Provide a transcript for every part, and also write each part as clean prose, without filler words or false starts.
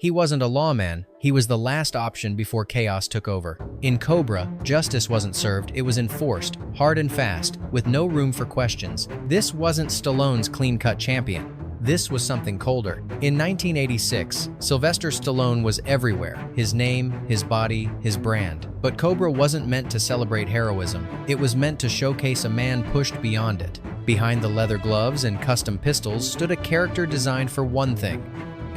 He wasn't a lawman, he was the last option before chaos took over. In Cobra, justice wasn't served, it was enforced, hard and fast, with no room for questions. This wasn't Stallone's clean-cut champion. This was something colder. In 1986, Sylvester Stallone was everywhere. His name, his body, his brand. But Cobra wasn't meant to celebrate heroism. It was meant to showcase a man pushed beyond it. Behind the leather gloves and custom pistols stood a character designed for one thing: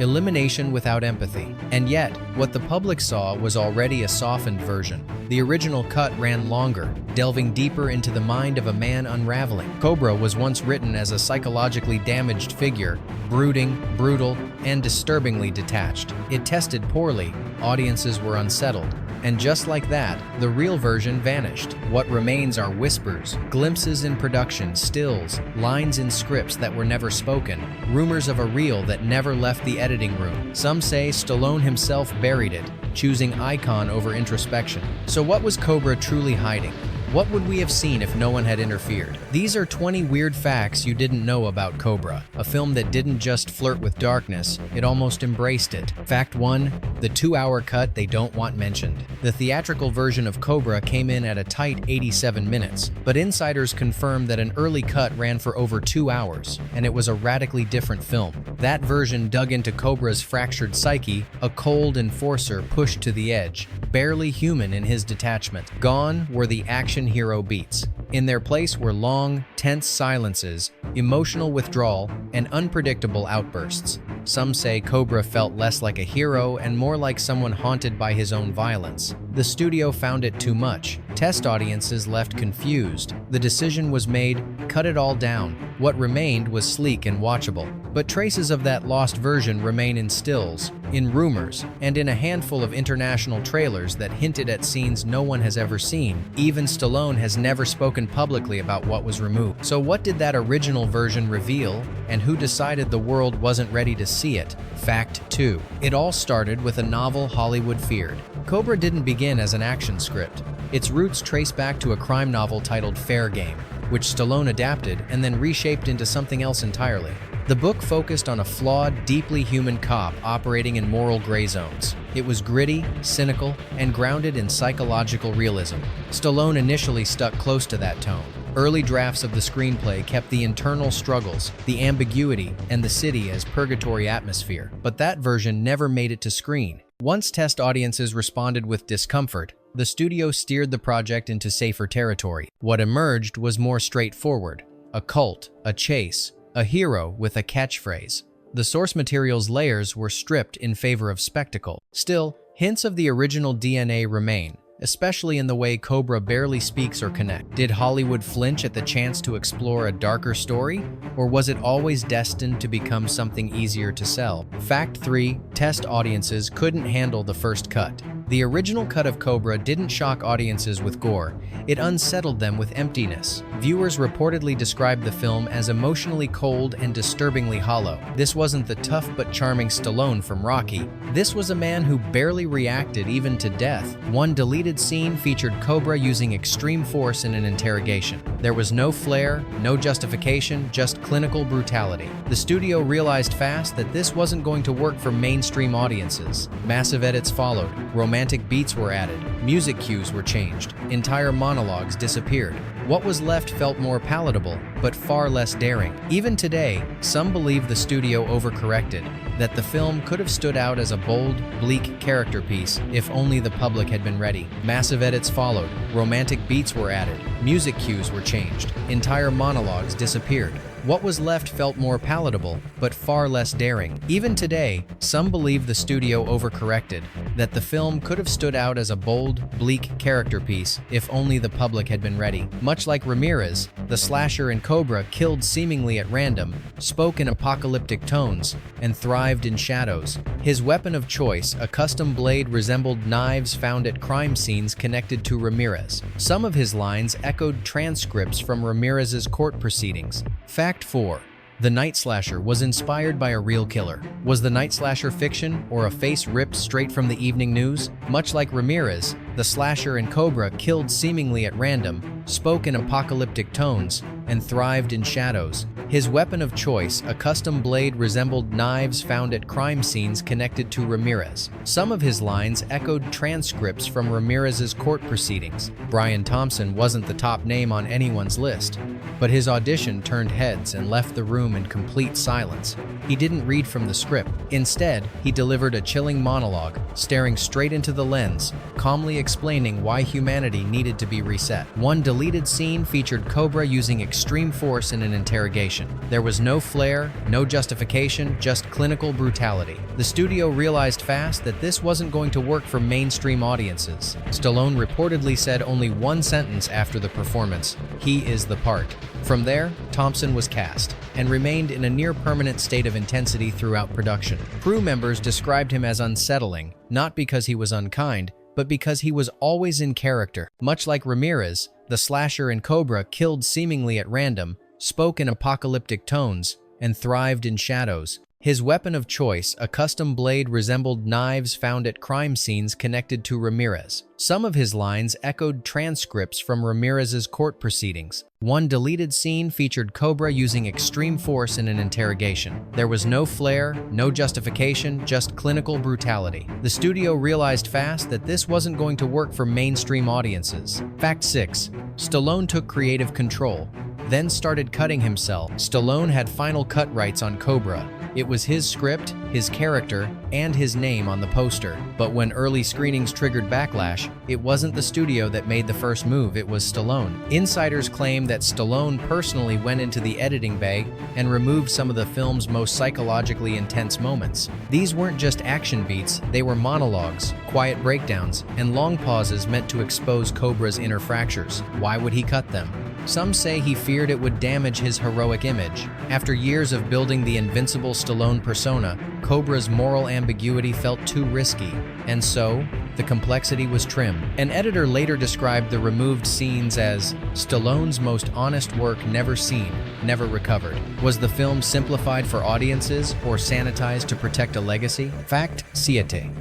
elimination without empathy. And yet, what the public saw was already a softened version. The original cut ran longer, delving deeper into the mind of a man unraveling. Cobra was once written as a psychologically damaged figure, brooding, brutal, and disturbingly detached. It tested poorly, audiences were unsettled. And just like that, the real version vanished. What remains are whispers, glimpses in production, stills, lines in scripts that were never spoken, rumors of a reel that never left the editing room. Some say Stallone himself buried it, choosing icon over introspection. So what was Cobra truly hiding? What would we have seen if no one had interfered? These are 20 weird facts you didn't know about Cobra, a film that didn't just flirt with darkness, it almost embraced it. Fact 1, the 2-hour cut they don't want mentioned. The theatrical version of Cobra came in at a tight 87 minutes, but insiders confirmed that an early cut ran for over 2 hours, and it was a radically different film. That version dug into Cobra's fractured psyche, a cold enforcer pushed to the edge, barely human in his detachment. Gone were the action hero beats. In their place were long, tense silences, emotional withdrawal, and unpredictable outbursts. Some say Cobra felt less like a hero and more like someone haunted by his own violence. The studio found it too much. Test audiences left confused. The decision was made, cut it all down. What remained was sleek and watchable. But traces of that lost version remain in stills, in rumors, and in a handful of international trailers that hinted at scenes no one has ever seen. Even Stallone has never spoken publicly about what was removed. So what did that original version reveal, and who decided the world wasn't ready to see it? Fact 2. It all started with a novel Hollywood feared. Cobra didn't begin as an action script. Its roots trace back to a crime novel titled Fair Game, which Stallone adapted and then reshaped into something else entirely. The book focused on a flawed, deeply human cop operating in moral gray zones. It was gritty, cynical, and grounded in psychological realism. Stallone initially stuck close to that tone. Early drafts of the screenplay kept the internal struggles, the ambiguity, and the city as purgatory atmosphere. But that version never made it to screen. Once test audiences responded with discomfort, the studio steered the project into safer territory. What emerged was more straightforward: a cult, a chase, a hero with a catchphrase. The source material's layers were stripped in favor of spectacle. Still, hints of the original DNA remain, especially in the way Cobra barely speaks or connects. Did Hollywood flinch at the chance to explore a darker story? Or was it always destined to become something easier to sell? Fact 3, test audiences couldn't handle the first cut. The original cut of Cobra didn't shock audiences with gore, it unsettled them with emptiness. Viewers reportedly described the film as emotionally cold and disturbingly hollow. This wasn't the tough but charming Stallone from Rocky. This was a man who barely reacted even to death. One deleted scene featured Cobra using extreme force in an interrogation. There was no flair, no justification, just clinical brutality. The studio realized fast that this wasn't going to work for mainstream audiences. Massive edits followed. Romantic beats were added, music cues were changed, entire monologues disappeared. What was left felt more palatable, but far less daring. Even today, some believe the studio overcorrected, that the film could have stood out as a bold, bleak character piece if only the public had been ready. Massive edits followed, romantic beats were added, music cues were changed, entire monologues disappeared. What was left felt more palatable, but far less daring. Even today, some believe the studio overcorrected, that the film could have stood out as a bold, bleak character piece if only the public had been ready. Much like Ramirez, the slasher in Cobra killed seemingly at random, spoke in apocalyptic tones, and thrived in shadows. His weapon of choice, a custom blade, resembled knives found at crime scenes connected to Ramirez. Some of his lines echoed transcripts from Ramirez's court proceedings. Fact 4. The Night Slasher was inspired by a real killer. Was the Night Slasher fiction or a face ripped straight from the evening news? Much like Ramirez, the slasher in Cobra killed seemingly at random, spoke in apocalyptic tones, and thrived in shadows. His weapon of choice, a custom blade, resembled knives found at crime scenes connected to Ramirez. Some of his lines echoed transcripts from Ramirez's court proceedings. Brian Thompson wasn't the top name on anyone's list, but his audition turned heads and left the room in complete silence. He didn't read from the script. Instead, he delivered a chilling monologue, staring straight into the lens, calmly explaining why humanity needed to be reset. One deleted scene featured Cobra using extreme force in an interrogation. There was no flair, no justification, just clinical brutality. The studio realized fast that this wasn't going to work for mainstream audiences. Stallone reportedly said only one sentence after the performance: "He is the part." From there, Thompson was cast and remained in a near-permanent state of intensity throughout production. Crew members described him as unsettling, not because he was unkind, but because he was always in character. Much like Ramirez, the slasher in Cobra killed seemingly at random, spoke in apocalyptic tones, and thrived in shadows. His weapon of choice, a custom blade, resembled knives found at crime scenes connected to Ramirez. Some of his lines echoed transcripts from Ramirez's court proceedings. One deleted scene featured Cobra using extreme force in an interrogation. There was no flair, no justification, just clinical brutality. The studio realized fast that this wasn't going to work for mainstream audiences. Fact 6. Stallone took creative control, then started cutting himself. Stallone had final cut rights on Cobra. It was his script, his character, and his name on the poster. But when early screenings triggered backlash, it wasn't the studio that made the first move, it was Stallone. Insiders claim that Stallone personally went into the editing bay and removed some of the film's most psychologically intense moments. These weren't just action beats, they were monologues, quiet breakdowns, and long pauses meant to expose Cobra's inner fractures. Why would he cut them? Some say he feared it would damage his heroic image. After years of building the invincible Stallone persona, Cobra's moral ambiguity felt too risky, and so, the complexity was trimmed. An editor later described the removed scenes as Stallone's most honest work never seen, never recovered. Was the film simplified for audiences or sanitized to protect a legacy? Fact 7.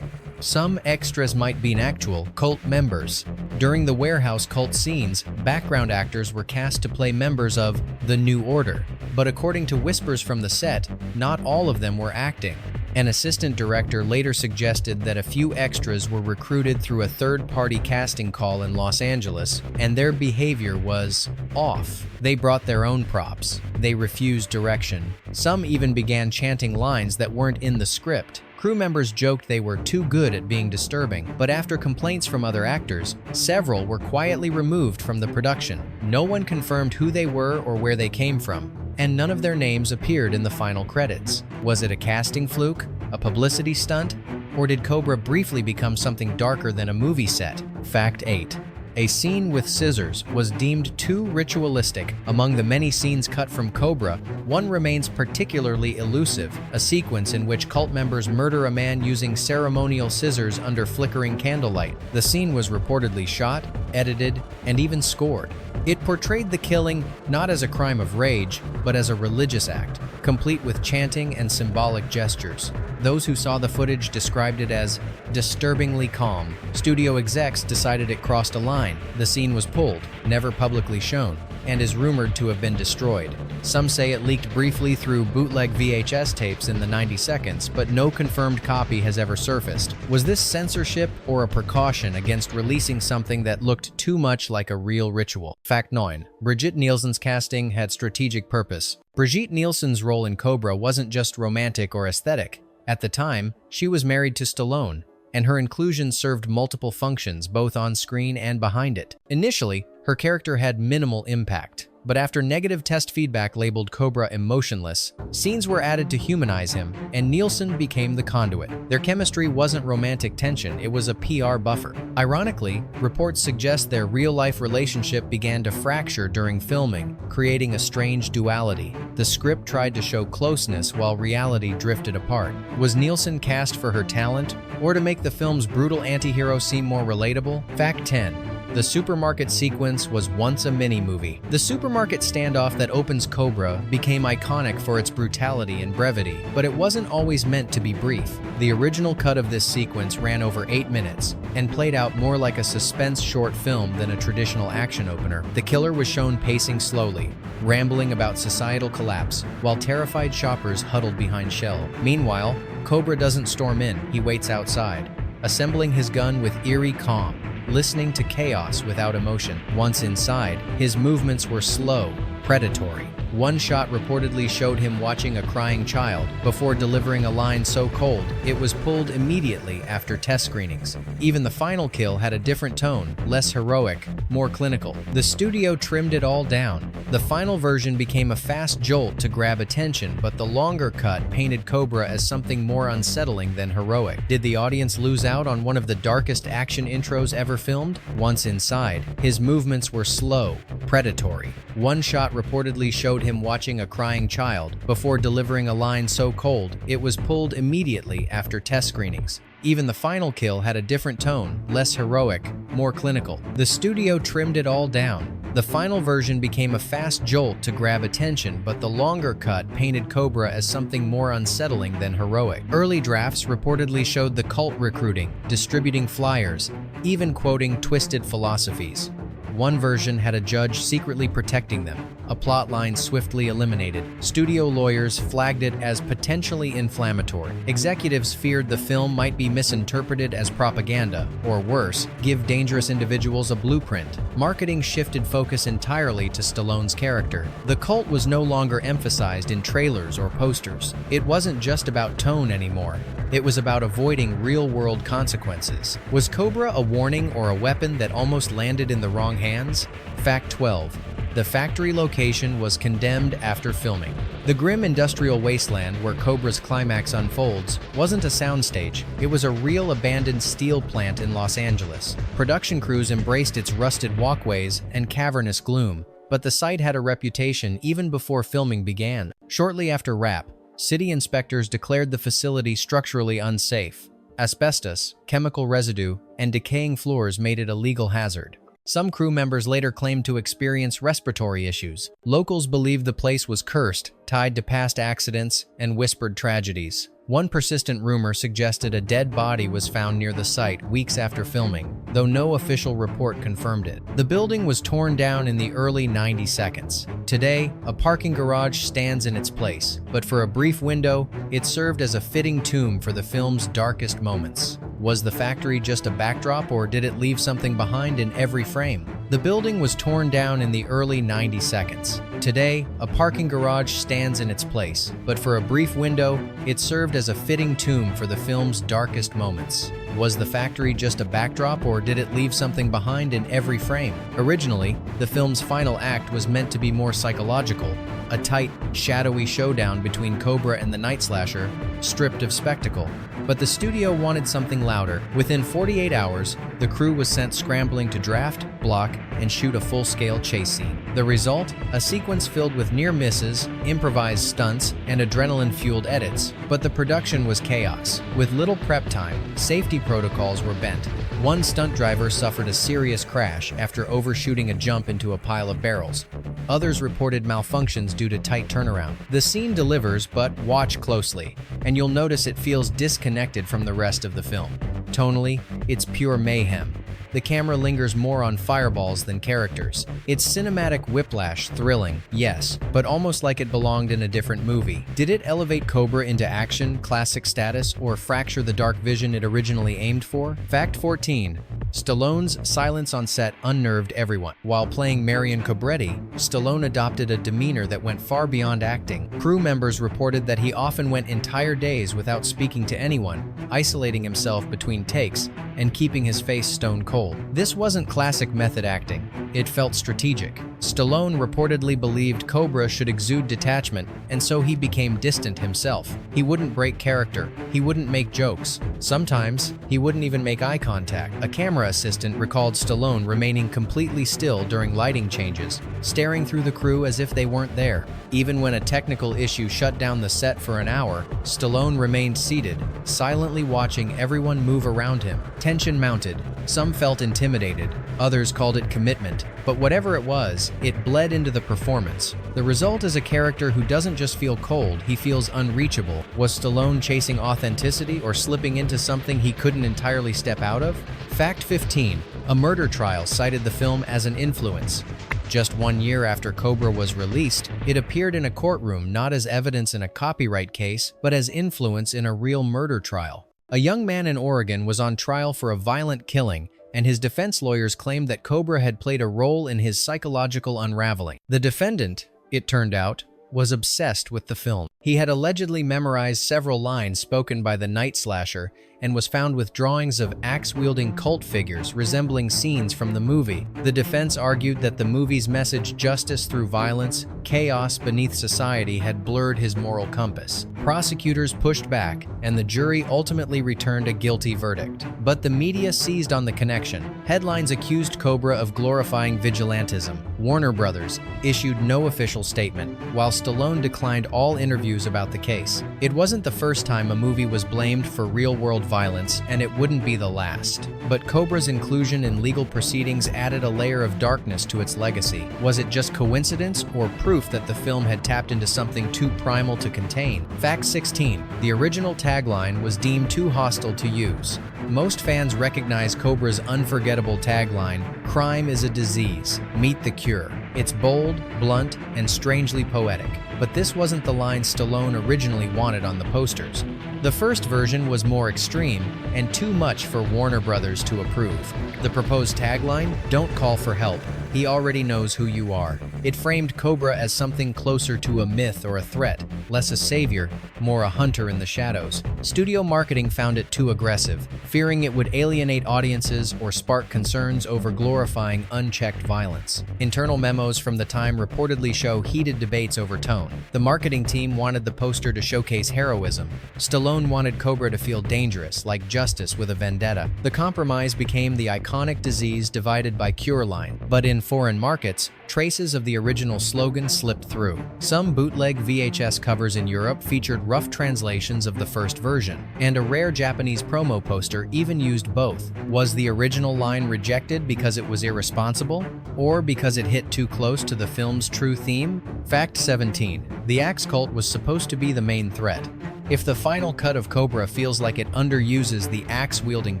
Some extras might be actual cult members. During the warehouse cult scenes, background actors were cast to play members of the New Order. But according to whispers from the set, not all of them were acting. An assistant director later suggested that a few extras were recruited through a third-party casting call in Los Angeles, and their behavior was off. They brought their own props. They refused direction. Some even began chanting lines that weren't in the script. Crew members joked they were too good at being disturbing, but after complaints from other actors, several were quietly removed from the production. No one confirmed who they were or where they came from, and none of their names appeared in the final credits. Was it a casting fluke, a publicity stunt, or did Cobra briefly become something darker than a movie set? Fact 8. A scene with scissors was deemed too ritualistic. Among the many scenes cut from Cobra, one remains particularly elusive, a sequence in which cult members murder a man using ceremonial scissors under flickering candlelight. The scene was reportedly shot, edited, and even scored. It portrayed the killing not as a crime of rage, but as a religious act, complete with chanting and symbolic gestures. Those who saw the footage described it as disturbingly calm. Studio execs decided it crossed a line. The scene was pulled, never publicly shown, and is rumored to have been destroyed. Some say it leaked briefly through bootleg VHS tapes in the 90 seconds, but no confirmed copy has ever surfaced. Was this censorship or a precaution against releasing something that looked too much like a real ritual? Fact 9. Brigitte Nielsen's casting had strategic purpose. Brigitte Nielsen's role in Cobra wasn't just romantic or aesthetic. At the time, she was married to Stallone, and her inclusion served multiple functions both on screen and behind it. Initially, her character had minimal impact, but after negative test feedback labeled Cobra emotionless, scenes were added to humanize him, and Nielsen became the conduit. Their chemistry wasn't romantic tension, it was a PR buffer. Ironically, reports suggest their real-life relationship began to fracture during filming, creating a strange duality. The script tried to show closeness while reality drifted apart. Was Nielsen cast for her talent, or to make the film's brutal anti-hero seem more relatable? Fact 10. The supermarket sequence was once a mini-movie. The supermarket standoff that opens Cobra became iconic for its brutality and brevity, but it wasn't always meant to be brief. The original cut of this sequence ran over 8 minutes and played out more like a suspense short film than a traditional action opener. The killer was shown pacing slowly, rambling about societal collapse, while terrified shoppers huddled behind shelves. Meanwhile, Cobra doesn't storm in, he waits outside, assembling his gun with eerie calm, listening to chaos without emotion. Once inside, his movements were slow, predatory. One shot reportedly showed him watching a crying child before delivering a line so cold it was pulled immediately after test screenings. Even the final kill had a different tone, less heroic, more clinical. The studio trimmed it all down. The final version became a fast jolt to grab attention, but the longer cut painted Cobra as something more unsettling than heroic. Did the audience lose out on one of the darkest action intros ever filmed? Once inside, his movements were slow, predatory. One shot reportedly showed him watching a crying child before delivering a line so cold it was pulled immediately after test screenings. Even the final kill had a different tone, less heroic, more clinical. The studio trimmed it all down. The final version became a fast jolt to grab attention, but the longer cut painted Cobra as something more unsettling than heroic. Early drafts reportedly showed the cult recruiting, distributing flyers, even quoting twisted philosophies. One version had a judge secretly protecting them, a plotline swiftly eliminated. Studio lawyers flagged it as potentially inflammatory. Executives feared the film might be misinterpreted as propaganda, or worse, give dangerous individuals a blueprint. Marketing shifted focus entirely to Stallone's character. The cult was no longer emphasized in trailers or posters. It wasn't just about tone anymore. It was about avoiding real-world consequences. Was Cobra a warning or a weapon that almost landed in the wrong hands? Fact 12. The factory location was condemned after filming. The grim industrial wasteland where Cobra's climax unfolds wasn't a soundstage. It was a real abandoned steel plant in Los Angeles. Production crews embraced its rusted walkways and cavernous gloom, but the site had a reputation even before filming began. Shortly after wrap, city inspectors declared the facility structurally unsafe. Asbestos, chemical residue, and decaying floors made it a legal hazard. Some crew members later claimed to experience respiratory issues. Locals believed the place was cursed, tied to past accidents and whispered tragedies. One persistent rumor suggested a dead body was found near the site weeks after filming, though no official report confirmed it. The building was torn down in the early 90 seconds. Today, a parking garage stands in its place, but for a brief window, it served as a fitting tomb for the film's darkest moments. Was the factory just a backdrop, or did it leave something behind in every frame? The building was torn down in the early 90 seconds. Today, a parking garage stands in its place, but for a brief window, it served as a fitting tomb for the film's darkest moments. Was the factory just a backdrop, or did it leave something behind in every frame? Originally, the film's final act was meant to be more psychological, a tight, shadowy showdown between Cobra and the night slasher, stripped of spectacle. But the studio wanted something louder. Within 48 hours, the crew was sent scrambling to draft, block, and shoot a full-scale chase scene. The result? A sequence filled with near misses, improvised stunts, and adrenaline-fueled edits. But the production was chaos. With little prep time, safety protocols were bent. One stunt driver suffered a serious crash after overshooting a jump into a pile of barrels. Others reported malfunctions due to tight turnaround. The scene delivers, but watch closely, and you'll notice it feels disconnected from the rest of the film. Tonally, it's pure mayhem. The camera lingers more on fireballs than characters. It's cinematic whiplash, thrilling, yes, but almost like it belonged in a different movie. Did it elevate Cobra into action, classic status, or fracture the dark vision it originally aimed for? Fact 14. Stallone's silence on set unnerved everyone. While playing Marion Cobretti, Stallone adopted a demeanor that went far beyond acting. Crew members reported that he often went entire days without speaking to anyone, isolating himself between takes and keeping his face stone cold. This wasn't classic method acting. It felt strategic. Stallone reportedly believed Cobra should exude detachment, and so he became distant himself. He wouldn't break character. He wouldn't make jokes. Sometimes, he wouldn't even make eye contact. A camera assistant recalled Stallone remaining completely still during lighting changes, staring through the crew as if they weren't there. Even when a technical issue shut down the set for an hour, Stallone remained seated, silently watching everyone move around him. Tension mounted. Some felt intimidated. Others called it commitment. But whatever it was, it bled into the performance. The result is a character who doesn't just feel cold, he feels unreachable. Was Stallone chasing authenticity or slipping into something he couldn't entirely step out of? Fact 15. A murder trial cited the film as an influence. Just 1 year after Cobra was released, it appeared in a courtroom not as evidence in a copyright case, but as influence in a real murder trial. A young man in Oregon was on trial for a violent killing, and his defense lawyers claimed that Cobra had played a role in his psychological unraveling. The defendant, it turned out, was obsessed with the film. He had allegedly memorized several lines spoken by the night slasher and was found with drawings of axe-wielding cult figures resembling scenes from the movie. The defense argued that the movie's message, justice through violence, chaos beneath society, had blurred his moral compass. Prosecutors pushed back, and the jury ultimately returned a guilty verdict. But the media seized on the connection. Headlines accused Cobra of glorifying vigilantism. Warner Brothers issued no official statement, while Stallone declined all interviews about the case. It wasn't the first time a movie was blamed for real-world violence, and it wouldn't be the last. But Cobra's inclusion in legal proceedings added a layer of darkness to its legacy. Was it just coincidence or proof that the film had tapped into something too primal to contain? Fact 16. The original tagline was deemed too hostile to use. Most fans recognize Cobra's unforgettable tagline, "Crime is a disease, meet the cure." It's bold, blunt, and strangely poetic. But this wasn't the line Stallone originally wanted on the posters. The first version was more extreme and too much for Warner Brothers to approve. The proposed tagline, "Don't call for help, he already knows who you are." It framed Cobra as something closer to a myth or a threat, less a savior, more a hunter in the shadows. Studio marketing found it too aggressive, fearing it would alienate audiences or spark concerns over glorifying unchecked violence. Internal memos from the time reportedly show heated debates over tone. The marketing team wanted the poster to showcase heroism. Stallone wanted Cobra to feel dangerous, like justice with a vendetta. The compromise became the iconic disease divided by cure line. But in foreign markets, traces of the original slogan slipped through. Some bootleg VHS covers in Europe featured rough translations of the first version, and a rare Japanese promo poster even used both. Was the original line rejected because it was irresponsible, or because it hit too close to the film's true theme? Fact 17. The axe cult was supposed to be the main threat. If the final cut of Cobra feels like it underuses the axe-wielding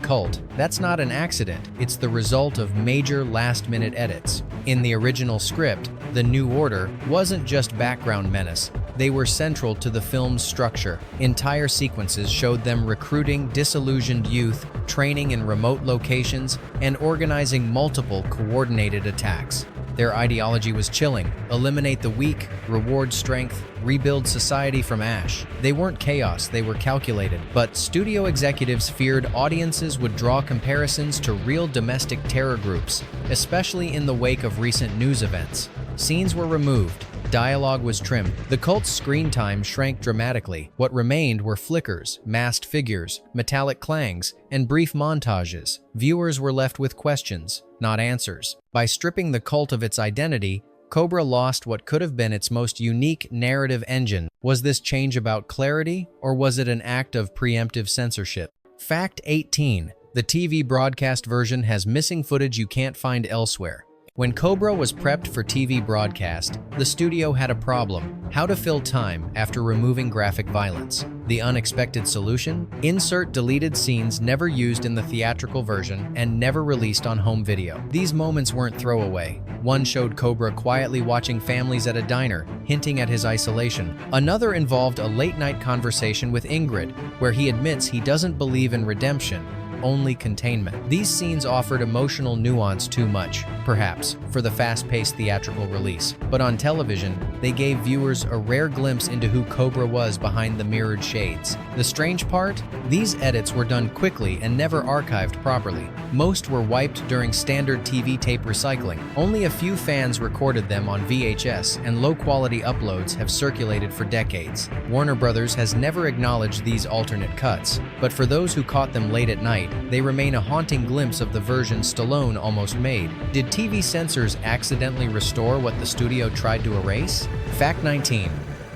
cult, that's not an accident. It's the result of major last-minute edits. In the original script, the New Order wasn't just background menace. They were central to the film's structure. Entire sequences showed them recruiting disillusioned youth, training in remote locations, and organizing multiple coordinated attacks. Their ideology was chilling: eliminate the weak, reward strength, rebuild society from ash. They weren't chaos, they were calculated. But studio executives feared audiences would draw comparisons to real domestic terror groups, especially in the wake of recent news events. Scenes were removed. Dialogue was trimmed. The cult's screen time shrank dramatically. What remained were flickers, masked figures, metallic clangs, and brief montages. Viewers were left with questions, not answers. By stripping the cult of its identity, Cobra lost what could have been its most unique narrative engine. Was this change about clarity, or was it an act of preemptive censorship? Fact 18. The TV broadcast version has missing footage you can't find elsewhere. When Cobra was prepped for TV broadcast, the studio had a problem: how to fill time after removing graphic violence. The unexpected solution? Insert deleted scenes never used in the theatrical version and never released on home video. These moments weren't throwaway. One showed Cobra quietly watching families at a diner, hinting at his isolation. Another involved a late-night conversation with Ingrid, where he admits he doesn't believe in redemption, only containment. These scenes offered emotional nuance too much, perhaps, for the fast-paced theatrical release. But on television, they gave viewers a rare glimpse into who Cobra was behind the mirrored shades. The strange part? These edits were done quickly and never archived properly. Most were wiped during standard TV tape recycling. Only a few fans recorded them on VHS, and low-quality uploads have circulated for decades. Warner Brothers has never acknowledged these alternate cuts, but for those who caught them late at night, they remain a haunting glimpse of the version Stallone almost made. Did TV censors accidentally restore what the studio tried to erase? Fact 19.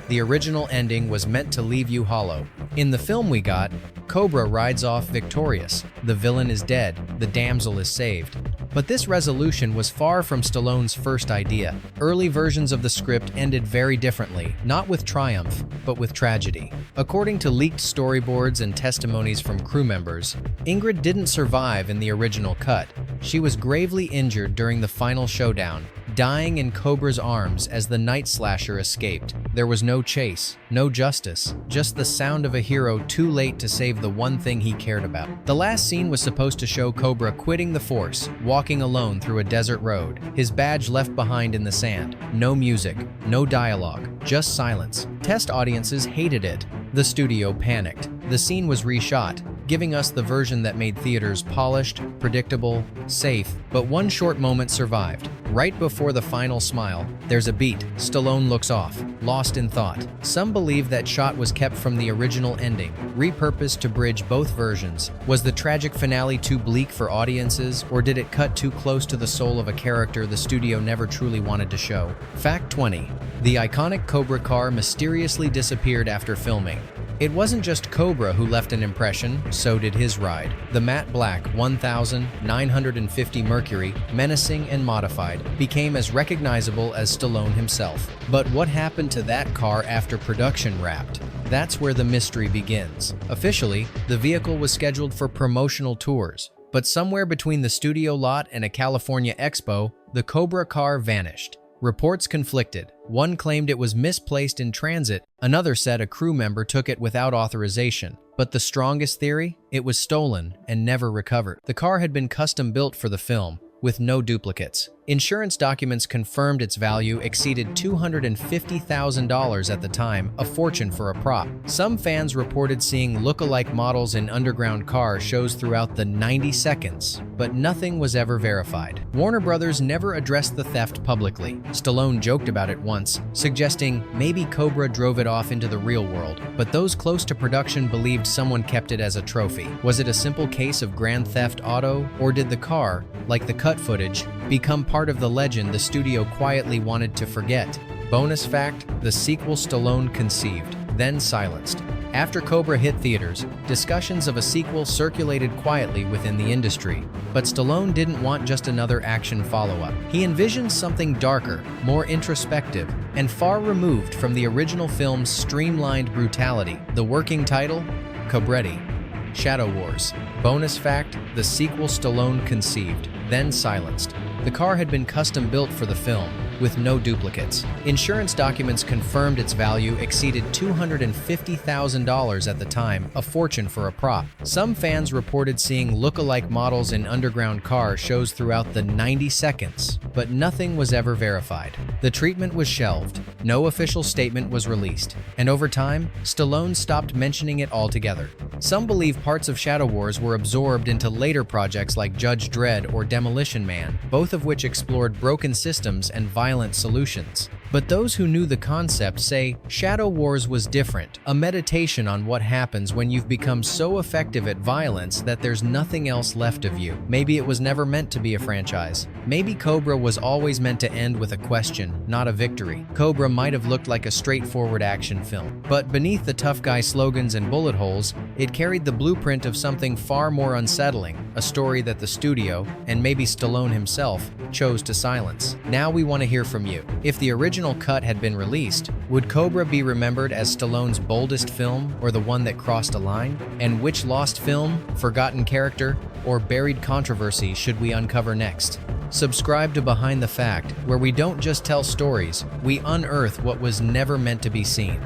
The original ending was meant to leave you hollow. In the film we got, Cobra rides off victorious. The villain is dead, the damsel is saved. But this resolution was far from Stallone's first idea. Early versions of the script ended very differently, not with triumph, but with tragedy. According to leaked storyboards and testimonies from crew members, Ingrid didn't survive in the original cut. She was gravely injured during the final showdown, dying in Cobra's arms as the night slasher escaped. There was no chase, no justice, just the sound of a hero too late to save the one thing he cared about. The last scene was supposed to show Cobra quitting the force, walking alone through a desert road, his badge left behind in the sand. No music, no dialogue, just silence. Test audiences hated it. The studio panicked. The scene was reshot, giving us the version that made theaters polished, predictable, safe, but one short moment survived. Right before the final smile, there's a beat. Stallone looks off, lost in thought. Some believe that shot was kept from the original ending, repurposed to bridge both versions. Was the tragic finale too bleak for audiences, or did it cut too close to the soul of a character the studio never truly wanted to show? Fact 20. The iconic Cobra car mysteriously disappeared after filming. It wasn't just Cobra who left an impression, so did his ride. The matte black 1950 Mercury, menacing and modified, became as recognizable as Stallone himself. But what happened to that car after production wrapped? That's where the mystery begins. Officially, the vehicle was scheduled for promotional tours, but somewhere between the studio lot and a California expo, the Cobra car vanished. Reports conflicted. One claimed it was misplaced in transit, another said a crew member took it without authorization. But the strongest theory? It was stolen and never recovered. The car had been custom built for the film, with no duplicates. Insurance documents confirmed its value exceeded $250,000 at the time, a fortune for a prop. Some fans reported seeing look-alike models in underground car shows throughout the 90 seconds, but nothing was ever verified. Warner Brothers never addressed the theft publicly. Stallone joked about it once, suggesting maybe Cobra drove it off into the real world, but those close to production believed someone kept it as a trophy. Was it a simple case of Grand Theft Auto, or did the car, like the cut footage, become part of the legend the studio quietly wanted to forget? Bonus fact, the sequel Stallone conceived, then silenced. After Cobra hit theaters, discussions of a sequel circulated quietly within the industry. But Stallone didn't want just another action follow-up. He envisioned something darker, more introspective, and far removed from the original film's streamlined brutality. The working title? Cobretti. Shadow Wars. Bonus fact, the sequel Stallone conceived, then silenced. The car had been custom built for the film, with no duplicates. Insurance documents confirmed its value exceeded $250,000 at the time, a fortune for a prop. Some fans reported seeing look-alike models in underground car shows throughout the 90 seconds, but nothing was ever verified. The treatment was shelved, no official statement was released, and over time, Stallone stopped mentioning it altogether. Some believe parts of Shadow Wars were absorbed into later projects like Judge Dredd or Demolition Man, both of which explored broken systems and violent solutions. But those who knew the concept say Shadow Wars was different, a meditation on what happens when you've become so effective at violence that there's nothing else left of you. Maybe it was never meant to be a franchise. Maybe Cobra was always meant to end with a question, not a victory. Cobra might have looked like a straightforward action film, but beneath the tough guy slogans and bullet holes, it carried the blueprint of something far more unsettling, a story that the studio, and maybe Stallone himself, chose to silence. Now we want to hear from you. If the original cut had been released, would Cobra be remembered as Stallone's boldest film or the one that crossed a line? And which lost film, forgotten character, or buried controversy should we uncover next? Subscribe to Behind the Fact, where we don't just tell stories, we unearth what was never meant to be seen.